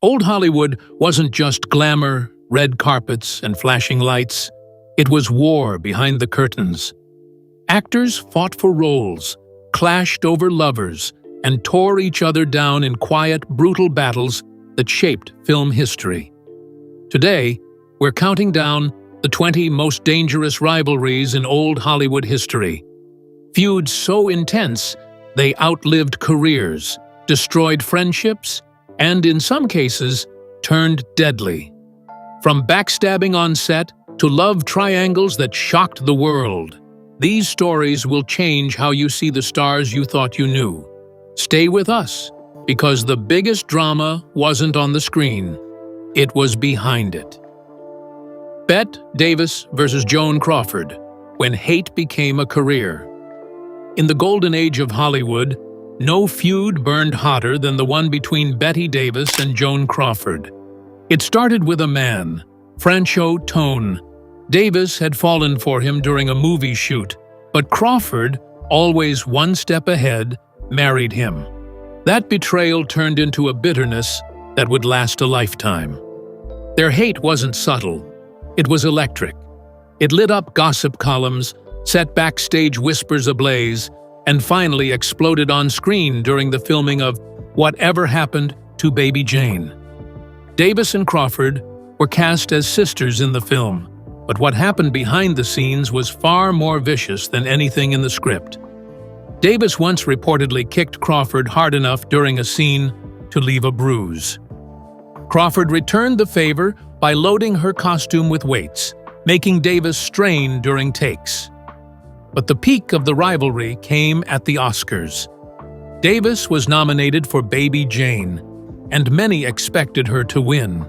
Old Hollywood wasn't just glamour, red carpets, and flashing lights. It was war behind the curtains. Actors fought for roles, clashed over lovers, and tore each other down in quiet, brutal battles that shaped film history. Today, we're counting down the 20 most dangerous rivalries in old Hollywood history. Feuds so intense, they outlived careers, destroyed friendships, and in some cases, turned deadly. From backstabbing on set to love triangles that shocked the world, these stories will change how you see the stars you thought you knew. Stay with us, because the biggest drama wasn't on the screen. It was behind it. Bette Davis versus Joan Crawford, when hate became a career. In the golden age of Hollywood, no feud burned hotter than the one between Bette Davis and Joan Crawford. It started with a man, Franchot Tone. Davis had fallen for him during a movie shoot, but Crawford, always one step ahead, married him. That betrayal turned into a bitterness that would last a lifetime. Their hate wasn't subtle. It was electric. It lit up gossip columns, set backstage whispers ablaze, and finally exploded on screen during the filming of Whatever Happened to Baby Jane. Davis and Crawford were cast as sisters in the film, but what happened behind the scenes was far more vicious than anything in the script. Davis once reportedly kicked Crawford hard enough during a scene to leave a bruise. Crawford returned the favor by loading her costume with weights, making Davis strain during takes. But the peak of the rivalry came at the Oscars. Davis was nominated for Baby Jane, and many expected her to win.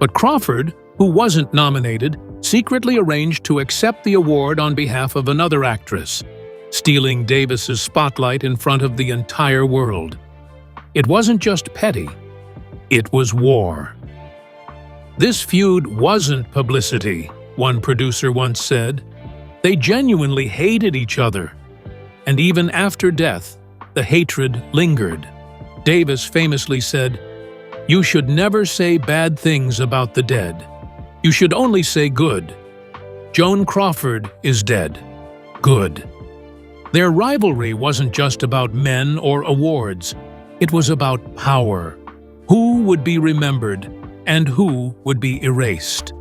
But Crawford, who wasn't nominated, secretly arranged to accept the award on behalf of another actress, stealing Davis's spotlight in front of the entire world. It wasn't just petty, it was war. This feud wasn't publicity, one producer once said. They genuinely hated each other. And even after death, the hatred lingered. Davis famously said, "You should never say bad things about the dead. You should only say good. Joan Crawford is dead. Good." Their rivalry wasn't just about men or awards. It was about power. Who would be remembered and who would be erased?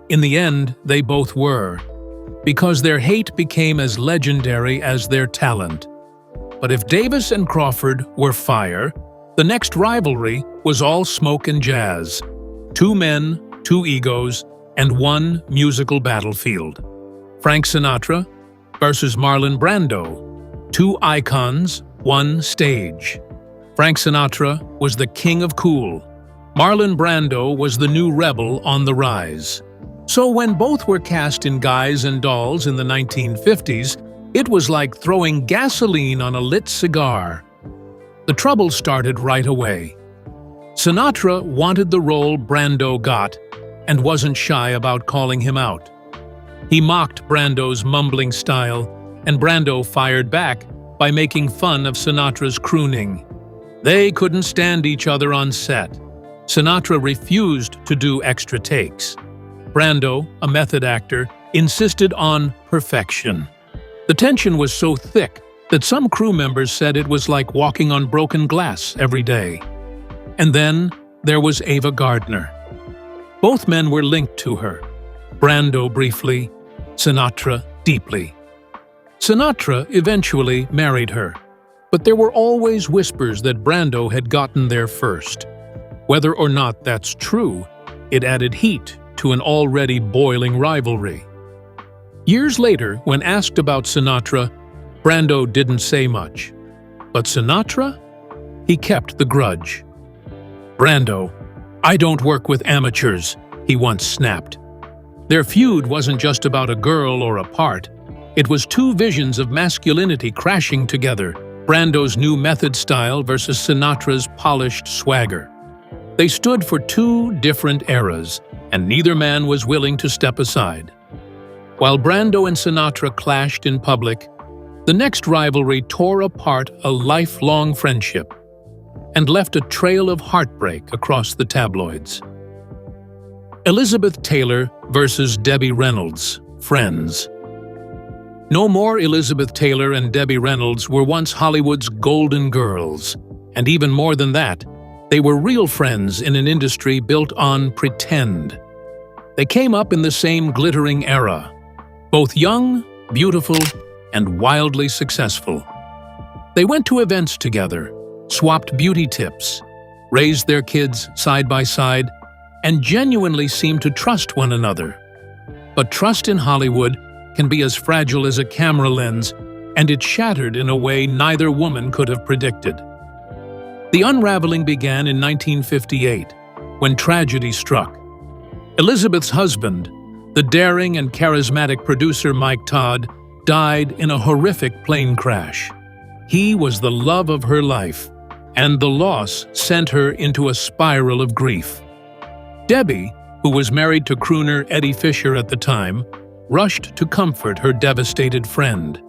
In the end, they both were, because their hate became as legendary as their talent. But if Davis and Crawford were fire, the next rivalry was all smoke and jazz. Two men, two egos, and one musical battlefield. Frank Sinatra versus Marlon Brando. Two icons, one stage. Frank Sinatra was the king of cool. Marlon Brando was the new rebel on the rise. So when both were cast in Guys and Dolls in the 1950s, it was like throwing gasoline on a lit cigar. The trouble started right away. Sinatra wanted the role Brando got and wasn't shy about calling him out. He mocked Brando's mumbling style, and Brando fired back by making fun of Sinatra's crooning. They couldn't stand each other on set. Sinatra refused to do extra takes. Brando, a method actor, insisted on perfection. The tension was so thick that some crew members said it was like walking on broken glass every day. And then there was Ava Gardner. Both men were linked to her. Brando briefly, Sinatra deeply. Sinatra eventually married her, but there were always whispers that Brando had gotten there first. Whether or not that's true, it added heat to an already boiling rivalry. Years later, when asked about Sinatra, Brando didn't say much. But Sinatra? He kept the grudge. "Brando, I don't work with amateurs," he once snapped. Their feud wasn't just about a girl or a part. It was two visions of masculinity crashing together, Brando's new method style versus Sinatra's polished swagger. They stood for two different eras, and neither man was willing to step aside. While Brando and Sinatra clashed in public, the next rivalry tore apart a lifelong friendship. and left a trail of heartbreak across the tabloids. Elizabeth Taylor versus Debbie Reynolds, Friends. No more Elizabeth Taylor and Debbie Reynolds were once Hollywood's golden girls, and even more than that, they were real friends in an industry built on pretend. They came up in the same glittering era, both young, beautiful, and wildly successful. They went to events together, swapped beauty tips, raised their kids side by side, and genuinely seemed to trust one another. But trust in Hollywood can be as fragile as a camera lens, and it shattered in a way neither woman could have predicted. The unraveling began in 1958, when tragedy struck. Elizabeth's husband, the daring and charismatic producer Mike Todd, died in a horrific plane crash. He was the love of her life, and the loss sent her into a spiral of grief. Debbie, who was married to crooner Eddie Fisher at the time, rushed to comfort her devastated friend.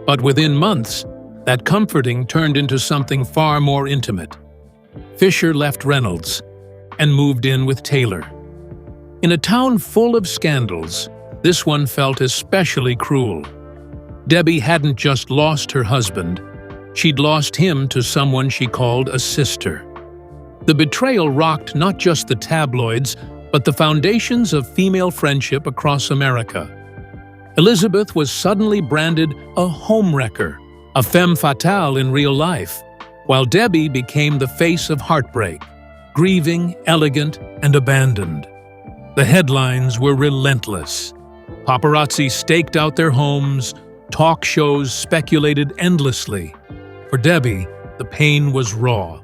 But within months, that comforting turned into something far more intimate. Fisher left Reynolds and moved in with Taylor. In a town full of scandals, this one felt especially cruel. Debbie hadn't just lost her husband, she'd lost him to someone she called a sister. The betrayal rocked not just the tabloids, but the foundations of female friendship across America. Elizabeth was suddenly branded a homewrecker, a femme fatale in real life, while Debbie became the face of heartbreak, grieving, elegant, and abandoned. The headlines were relentless. Paparazzi staked out their homes, talk shows speculated endlessly. For Debbie, the pain was raw.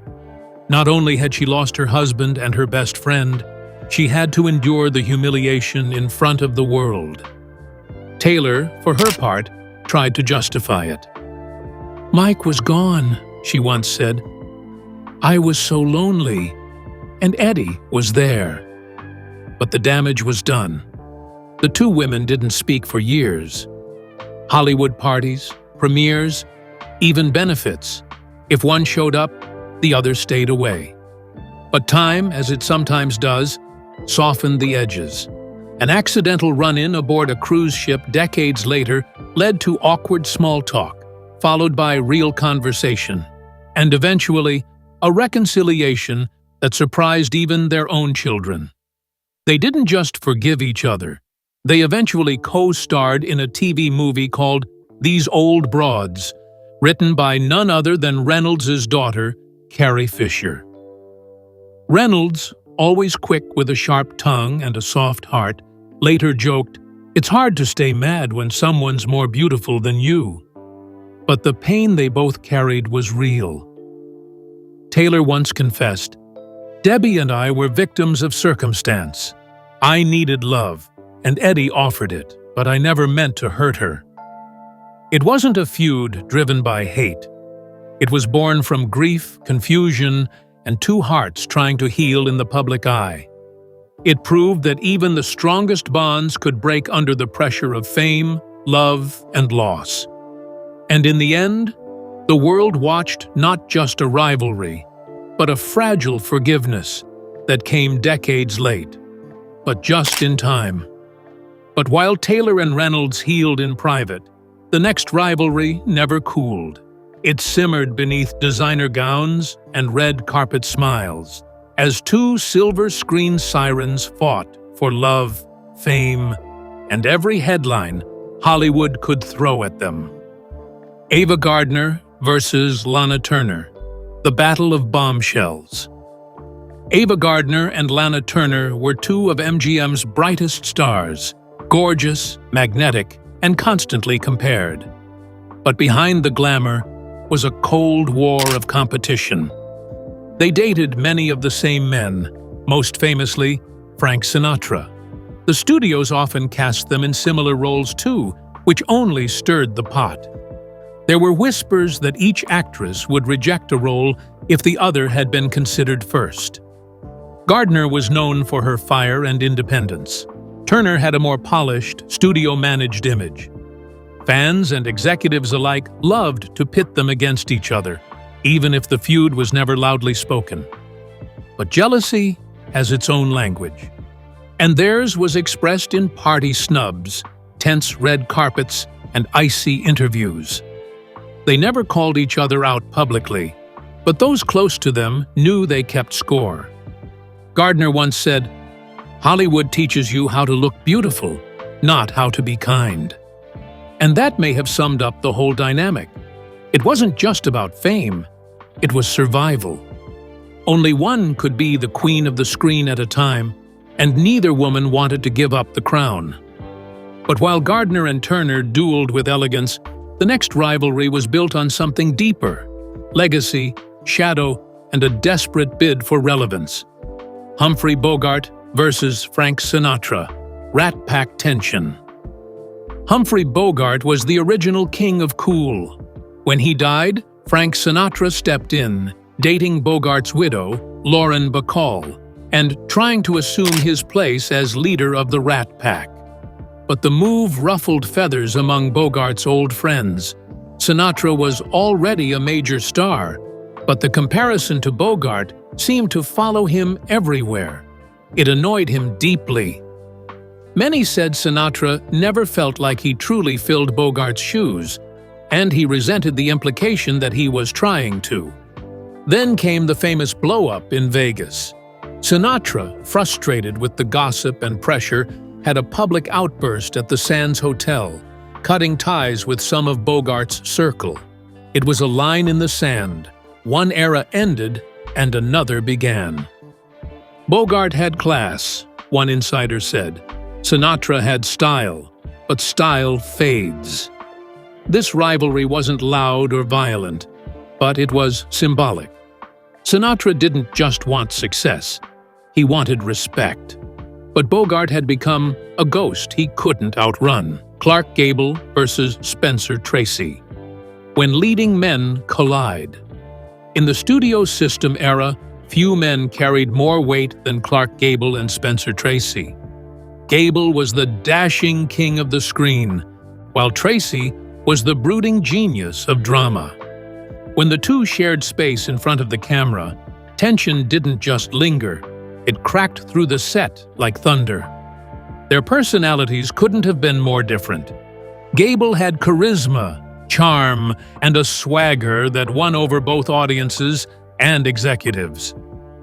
Not only had she lost her husband and her best friend, she had to endure the humiliation in front of the world. Taylor, for her part, tried to justify it. "Mike was gone," she once said. "I was so lonely, and Eddie was there." But the damage was done. The two women didn't speak for years. Hollywood parties, premieres, even benefits. If one showed up, the other stayed away. But time, as it sometimes does, softened the edges. An accidental run-in aboard a cruise ship decades later led to awkward small talk, followed by real conversation, and eventually a reconciliation that surprised even their own children. They didn't just forgive each other. They eventually co-starred in a TV movie called These Old Broads, written by none other than Reynolds' daughter, Carrie Fisher. Reynolds, always quick with a sharp tongue and a soft heart, later joked, "It's hard to stay mad when someone's more beautiful than you." But the pain they both carried was real. Taylor once confessed, "Debbie and I were victims of circumstance. I needed love, and Eddie offered it, but I never meant to hurt her." It wasn't a feud driven by hate. It was born from grief, confusion, and two hearts trying to heal in the public eye. It proved that even the strongest bonds could break under the pressure of fame, love, and loss. And in the end, the world watched not just a rivalry, but a fragile forgiveness that came decades late, but just in time. But while Taylor and Reynolds healed in private, the next rivalry never cooled. It simmered beneath designer gowns and red carpet smiles, as two silver screen sirens fought for love, fame, and every headline Hollywood could throw at them. Ava Gardner versus Lana Turner, the Battle of Bombshells. Ava Gardner and Lana Turner were two of MGM's brightest stars, gorgeous, magnetic, and constantly compared. But behind the glamour was a cold war of competition. They dated many of the same men, most famously Frank Sinatra. The studios often cast them in similar roles too, which only stirred the pot. There were whispers that each actress would reject a role if the other had been considered first. Gardner was known for her fire and independence. Turner had a more polished, studio-managed image. Fans and executives alike loved to pit them against each other, even if the feud was never loudly spoken. But jealousy has its own language, and theirs was expressed in party snubs, tense red carpets, and icy interviews. They never called each other out publicly, but those close to them knew they kept score. Gardner once said, "Hollywood teaches you how to look beautiful, not how to be kind." And that may have summed up the whole dynamic. It wasn't just about fame, it was survival. Only one could be the queen of the screen at a time, and neither woman wanted to give up the crown. But while Gardner and Turner dueled with elegance, the next rivalry was built on something deeper: legacy, shadow, and a desperate bid for relevance. Humphrey Bogart versus Frank Sinatra, Rat Pack tension. Humphrey Bogart was the original king of cool. When he died, Frank Sinatra stepped in, dating Bogart's widow, Lauren Bacall, and trying to assume his place as leader of the Rat Pack. But the move ruffled feathers among Bogart's old friends. Sinatra was already a major star, but the comparison to Bogart seemed to follow him everywhere. It annoyed him deeply. Many said Sinatra never felt like he truly filled Bogart's shoes, and he resented the implication that he was trying to. Then came the famous blow-up in Vegas. Sinatra, frustrated with the gossip and pressure, had a public outburst at the Sands Hotel, cutting ties with some of Bogart's circle. It was a line in the sand. One era ended and another began. Bogart had class, one insider said. Sinatra had style, but style fades. This rivalry wasn't loud or violent, but it was symbolic. Sinatra didn't just want success, he wanted respect. But Bogart had become a ghost he couldn't outrun. Clark Gable versus Spencer Tracy. When leading men collide. In the studio system era, few men carried more weight than Clark Gable and Spencer Tracy. Gable was the dashing king of the screen, while Tracy was the brooding genius of drama. When the two shared space in front of the camera, tension didn't just linger, it cracked through the set like thunder. Their personalities couldn't have been more different. Gable had charisma, charm, and a swagger that won over both audiences and executives.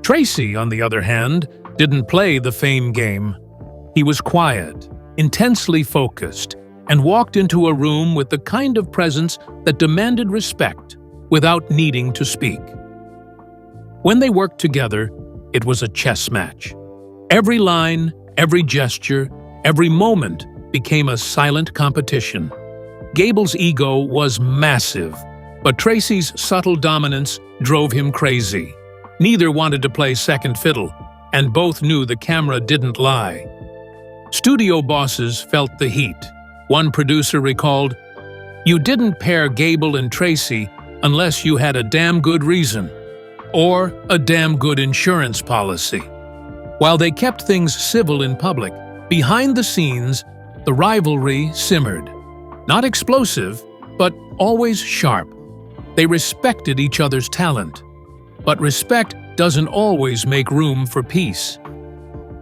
Tracy, on the other hand, didn't play the fame game. He was quiet, intensely focused, and walked into a room with the kind of presence that demanded respect without needing to speak. When they worked together, it was a chess match. Every line, every gesture, every moment became a silent competition. Gable's ego was massive, but Tracy's subtle dominance drove him crazy. Neither wanted to play second fiddle, and both knew the camera didn't lie. Studio bosses felt the heat. One producer recalled, "You didn't pair Gable and Tracy unless you had a damn good reason, or a damn good insurance policy." While they kept things civil in public, behind the scenes, the rivalry simmered. Not explosive, but always sharp. They respected each other's talent. But respect doesn't always make room for peace.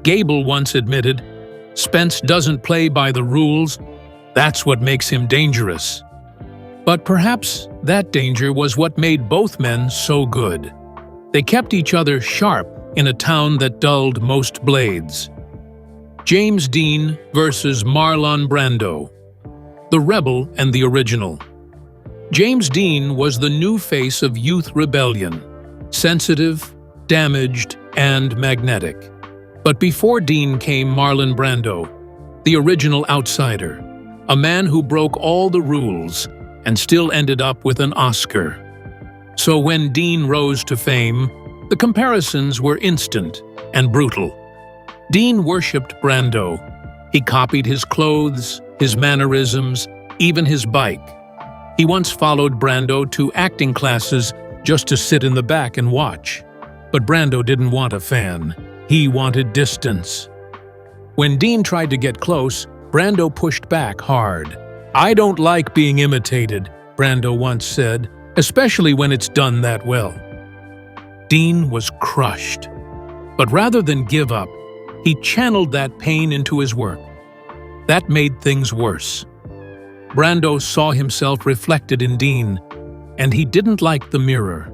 Gable once admitted, "Spence doesn't play by the rules. That's what makes him dangerous." But perhaps that danger was what made both men so good. They kept each other sharp in a town that dulled most blades. James Dean versus Marlon Brando. The rebel and the original. James Dean was the new face of youth rebellion, sensitive, damaged, and magnetic. But before Dean came Marlon Brando, the original outsider, a man who broke all the rules and still ended up with an Oscar. So when Dean rose to fame, the comparisons were instant and brutal. Dean worshipped Brando. He copied his clothes, his mannerisms, even his bike. He once followed Brando to acting classes just to sit in the back and watch. But Brando didn't want a fan. He wanted distance. When Dean tried to get close, Brando pushed back hard. "I don't like being imitated," Brando once said, especially when it's done that well. Dean was crushed. But rather than give up, he channeled that pain into his work. That made things worse. Brando saw himself reflected in Dean, and he didn't like the mirror.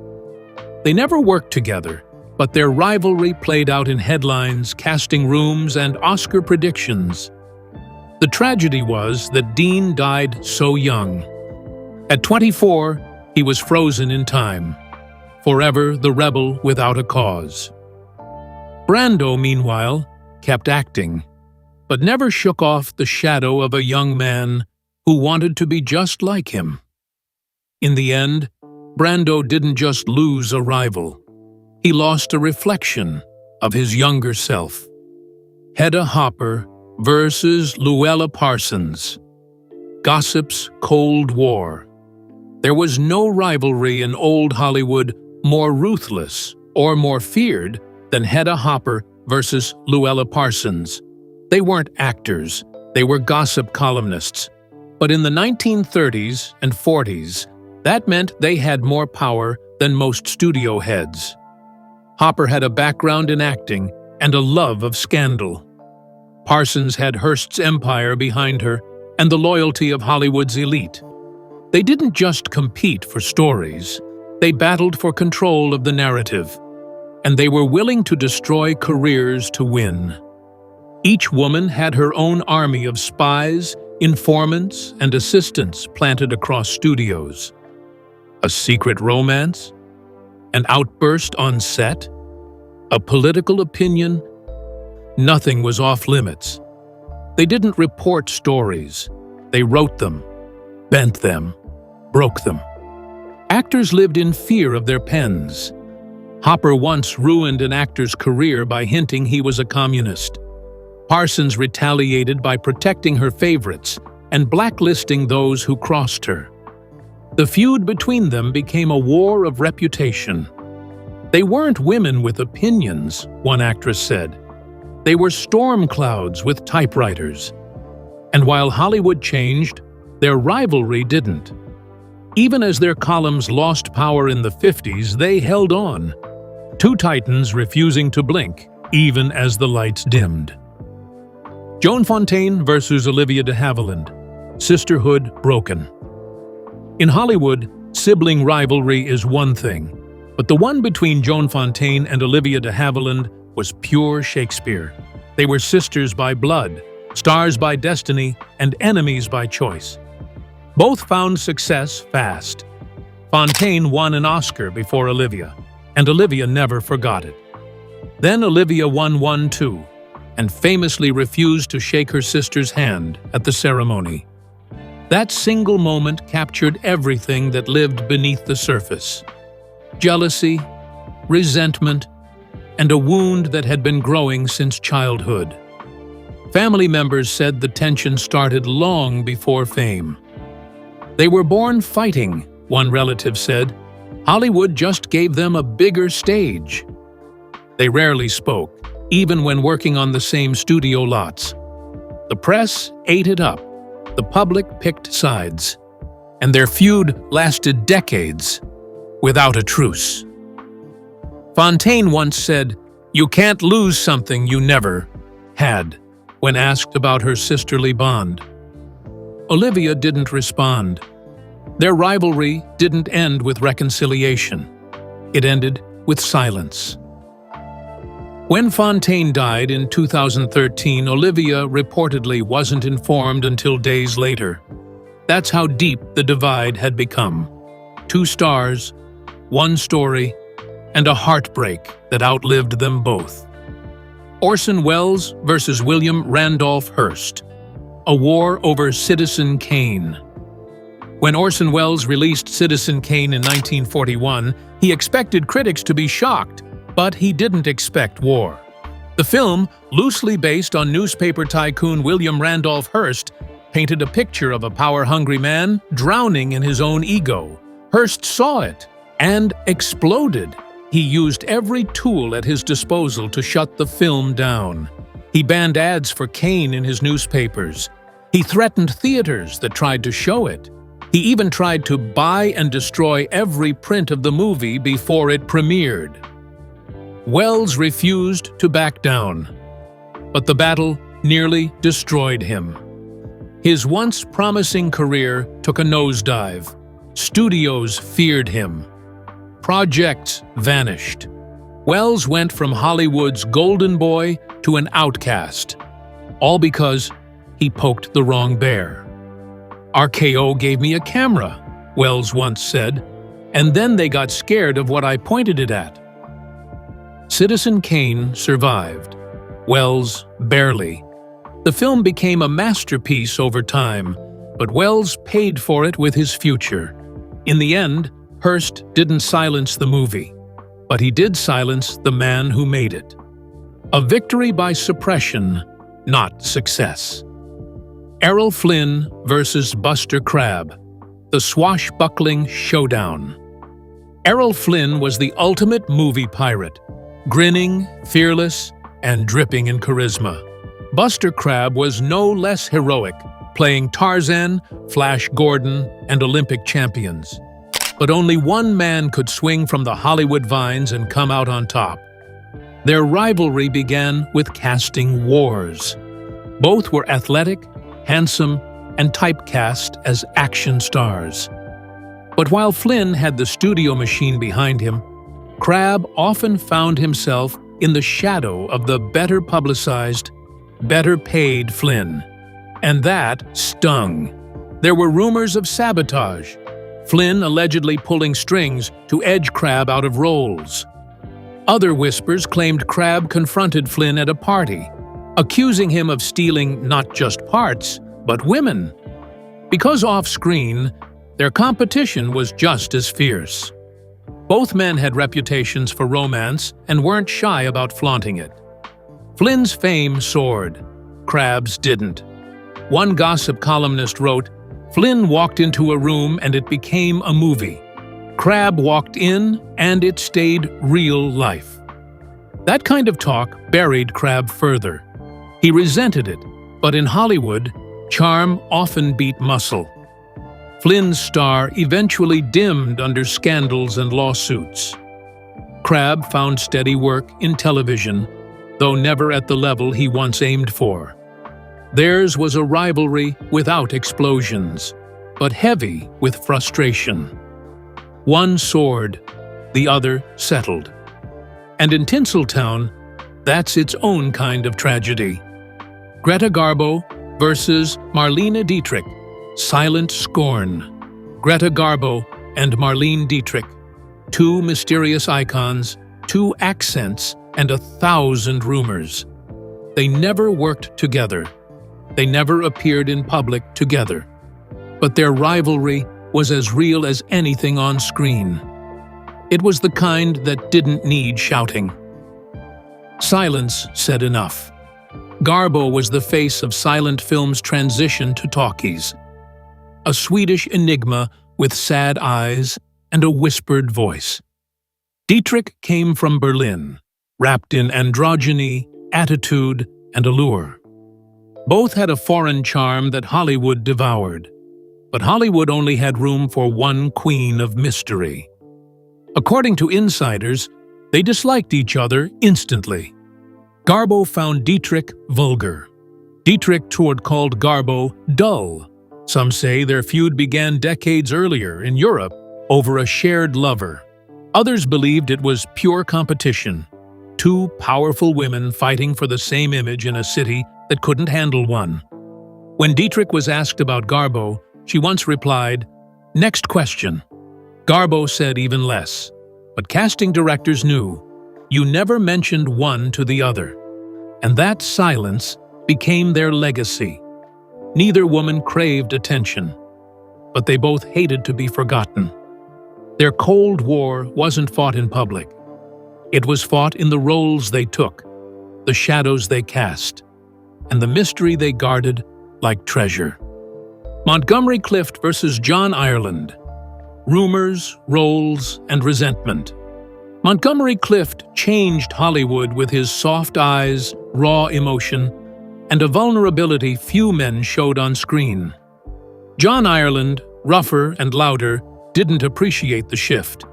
They never worked together, but their rivalry played out in headlines, casting rooms, and Oscar predictions. The tragedy was that Dean died so young. At 24, he was frozen in time, forever the rebel without a cause. Brando, meanwhile, kept acting, but never shook off the shadow of a young man who wanted to be just like him. In the end, Brando didn't just lose a rival. He lost a reflection of his younger self. Hedda Hopper versus Luella Parsons. Gossip's Cold War. There was no rivalry in old Hollywood more ruthless or more feared than Hedda Hopper versus Luella Parsons. They weren't actors, they were gossip columnists. But in the 1930s and 40s, that meant they had more power than most studio heads. Hopper had a background in acting and a love of scandal. Parsons had Hearst's empire behind her and the loyalty of Hollywood's elite. They didn't just compete for stories, they battled for control of the narrative. And they were willing to destroy careers to win. Each woman had her own army of spies, informants, and assistants planted across studios. A secret romance? An outburst on set? A political opinion? Nothing was off limits. They didn't report stories. They wrote them, bent them, broke them. Actors lived in fear of their pens. Hopper once ruined an actor's career by hinting he was a communist. Parsons retaliated by protecting her favorites and blacklisting those who crossed her. The feud between them became a war of reputation. They weren't women with opinions, one actress said. They were storm clouds with typewriters. And while Hollywood changed, their rivalry didn't. Even as their columns lost power in the 50s, they held on. Two titans refusing to blink, even as the lights dimmed. Joan Fontaine versus Olivia de Havilland. Sisterhood broken. In Hollywood, sibling rivalry is one thing, but the one between Joan Fontaine and Olivia de Havilland was pure Shakespeare. They were sisters by blood, stars by destiny, and enemies by choice. Both found success fast. Fontaine won an Oscar before Olivia, and Olivia never forgot it. Then Olivia won one too, and famously refused to shake her sister's hand at the ceremony. That single moment captured everything that lived beneath the surface. Jealousy, resentment, and a wound that had been growing since childhood. Family members said the tension started long before fame. They were born fighting, one relative said. Hollywood just gave them a bigger stage. They rarely spoke, even when working on the same studio lots. The press ate it up. The public picked sides. And their feud lasted decades, without a truce. Fontaine once said, "You can't lose something you never had," when asked about her sisterly bond. Olivia didn't respond. Their rivalry didn't end with reconciliation. It ended with silence. When Fontaine died in 2013, Olivia reportedly wasn't informed until days later. That's how deep the divide had become. Two stars, one story, and a heartbreak that outlived them both. Orson Welles versus William Randolph Hearst. A war over Citizen Kane. When Orson Welles released Citizen Kane in 1941, he expected critics to be shocked, but he didn't expect war. The film, loosely based on newspaper tycoon William Randolph Hearst, painted a picture of a power-hungry man drowning in his own ego. Hearst saw it and exploded. He used every tool at his disposal to shut the film down. He banned ads for Kane in his newspapers. He threatened theaters that tried to show it. He even tried to buy and destroy every print of the movie before it premiered. Wells refused to back down, but the battle nearly destroyed him. His once promising career took a nosedive. Studios feared him. Projects vanished. Wells went from Hollywood's golden boy to an outcast, all because he poked the wrong bear. RKO gave me a camera, Wells once said, and then they got scared of what I pointed it at. Citizen Kane survived. Wells barely. The film became a masterpiece over time, but Wells paid for it with his future. In the end, Hearst didn't silence the movie, but he did silence the man who made it. A victory by suppression, not success. Errol Flynn versus Buster Crabbe, the swashbuckling showdown. Errol Flynn was the ultimate movie pirate, grinning, fearless, and dripping in charisma. Buster Crabbe was no less heroic, playing Tarzan, Flash Gordon, and Olympic champions. But only one man could swing from the Hollywood vines and come out on top. Their rivalry began with casting wars. Both were athletic, handsome, and typecast as action stars. But while Flynn had the studio machine behind him, Crabbe often found himself in the shadow of the better publicized, better paid Flynn. And that stung. There were rumors of sabotage, Flynn allegedly pulling strings to edge Crabbe out of roles. Other whispers claimed Crabbe confronted Flynn at a party, accusing him of stealing not just parts, but women. Because off-screen, their competition was just as fierce. Both men had reputations for romance and weren't shy about flaunting it. Flynn's fame soared. Crabbe's didn't. One gossip columnist wrote, "Flynn walked into a room and it became a movie. Crabbe walked in and it stayed real life." That kind of talk buried Crabbe further. He resented it, but in Hollywood, charm often beat muscle. Flynn's star eventually dimmed under scandals and lawsuits. Crabbe found steady work in television, though never at the level he once aimed for. Theirs was a rivalry without explosions, but heavy with frustration. One soared, the other settled. And in Tinseltown, that's its own kind of tragedy. Greta Garbo versus Marlene Dietrich, silent scorn. Greta Garbo and Marlene Dietrich, two mysterious icons, two accents, and 1,000 rumors. They never worked together. They never appeared in public together. But their rivalry was as real as anything on screen. It was the kind that didn't need shouting. Silence said enough. Garbo was the face of silent film's transition to talkies. A Swedish enigma with sad eyes and a whispered voice. Dietrich came from Berlin, wrapped in androgyny, attitude, and allure. Both had a foreign charm that Hollywood devoured, but Hollywood only had room for one queen of mystery. According to insiders, they disliked each other instantly. Garbo found Dietrich vulgar. Dietrich called Garbo dull. Some say their feud began decades earlier in Europe over a shared lover. Others believed it was pure competition, two powerful women fighting for the same image in a city that couldn't handle one. When Dietrich was asked about Garbo, she once replied, "Next question." Garbo said even less, but casting directors knew, you never mentioned one to the other. And that silence became their legacy. Neither woman craved attention, but they both hated to be forgotten. Their Cold War wasn't fought in public. It was fought in the roles they took, the shadows they cast, and the mystery they guarded like treasure. Montgomery Clift versus John Ireland. Rumors, roles, and resentment. Montgomery Clift changed Hollywood with his soft eyes, raw emotion, and a vulnerability few men showed on screen. John Ireland, rougher and louder, didn't appreciate the shift.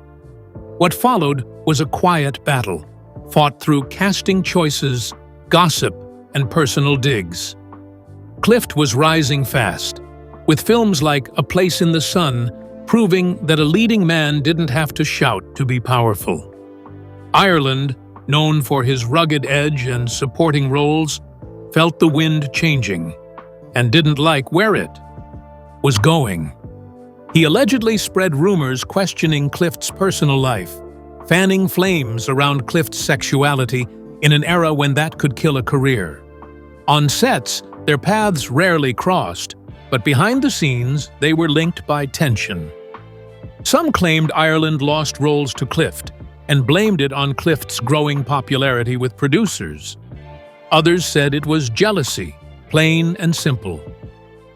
What followed was a quiet battle, fought through casting choices, gossip, and personal digs. Clift was rising fast, with films like A Place in the Sun proving that a leading man didn't have to shout to be powerful. Ireland, known for his rugged edge and supporting roles, felt the wind changing and didn't like where it was going. He allegedly spread rumors questioning Clift's personal life, fanning flames around Clift's sexuality in an era when that could kill a career. On sets, their paths rarely crossed, but behind the scenes, they were linked by tension. Some claimed Ireland lost roles to Clift and blamed it on Clift's growing popularity with producers. Others said it was jealousy, plain and simple.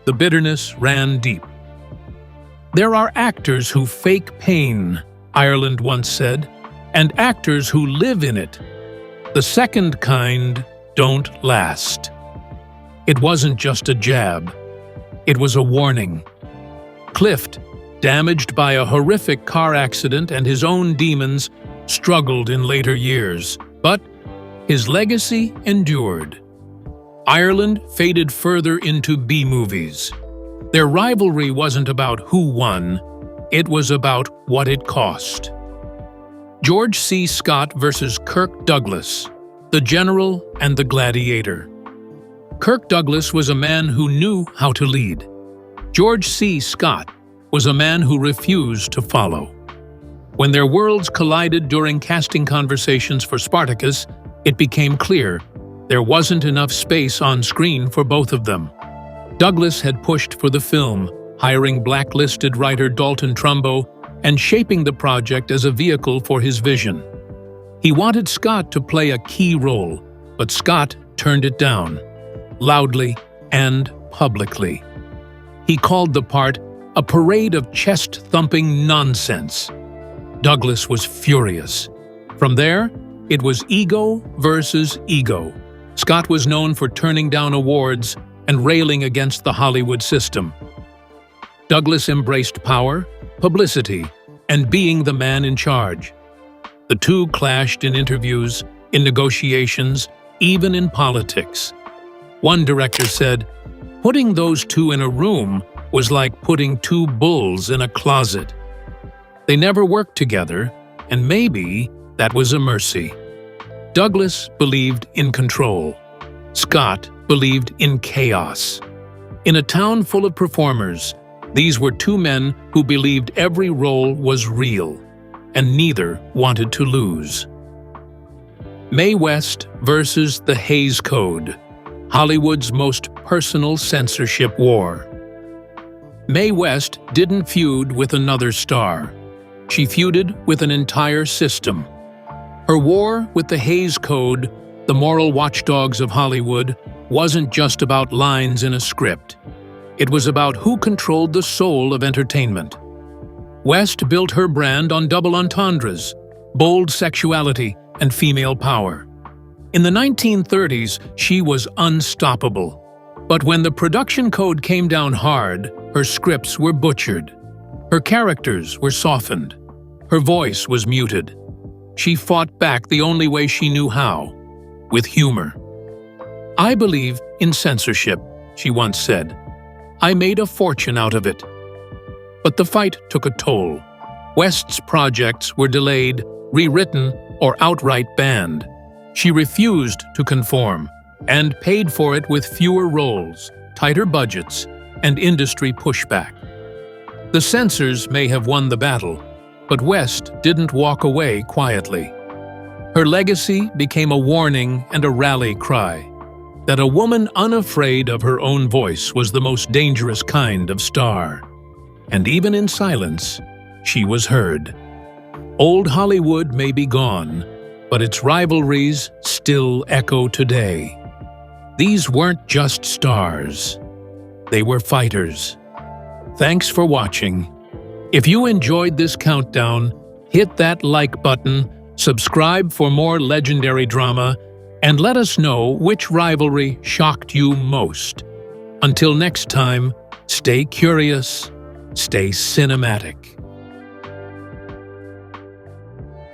The bitterness ran deep. "There are actors who fake pain," Ireland once said, "and actors who live in it. The second kind don't last." It wasn't just a jab. It was a warning. Clift, damaged by a horrific car accident and his own demons, struggled in later years, but his legacy endured. Ireland faded further into B-movies. Their rivalry wasn't about who won, it was about what it cost. George C. Scott versus Kirk Douglas, the General and the Gladiator. Kirk Douglas was a man who knew how to lead. George C. Scott was a man who refused to follow. When their worlds collided during casting conversations for Spartacus, it became clear there wasn't enough space on screen for both of them. Douglas had pushed for the film, hiring blacklisted writer Dalton Trumbo and shaping the project as a vehicle for his vision. He wanted Scott to play a key role, but Scott turned it down, loudly and publicly. He called the part a parade of chest-thumping nonsense. Douglas was furious. From there, it was ego versus ego. Scott was known for turning down awards and railing against the Hollywood system. Douglas embraced power, publicity, and being the man in charge. The two clashed in interviews, in negotiations, even in politics. One director said, "Putting those two in a room was like putting two bulls in a closet." They never worked together, and maybe that was a mercy. Douglas believed in control. Scott believed in chaos. In a town full of performers, these were two men who believed every role was real, and neither wanted to lose. Mae West versus the Hays Code, Hollywood's most personal censorship war. Mae West didn't feud with another star. She feuded with an entire system. Her war with the Hays Code, the moral watchdogs of Hollywood, wasn't just about lines in a script. It was about who controlled the soul of entertainment. West built her brand on double entendres, bold sexuality, and female power. In the 1930s, she was unstoppable. But when the production code came down hard, her scripts were butchered. Her characters were softened. Her voice was muted. She fought back the only way she knew how, with humor. "I believe in censorship," she once said. "I made a fortune out of it." But the fight took a toll. West's projects were delayed, rewritten, or outright banned. She refused to conform, and paid for it with fewer roles, tighter budgets, and industry pushback. The censors may have won the battle, but West didn't walk away quietly. Her legacy became a warning and a rally cry, that a woman unafraid of her own voice was the most dangerous kind of star. And even in silence, she was heard. Old Hollywood may be gone, but its rivalries still echo today. These weren't just stars. They were fighters. Thanks for watching. If you enjoyed this countdown, hit that like button, subscribe for more legendary drama, and let us know which rivalry shocked you most. Until next time, stay curious, stay cinematic.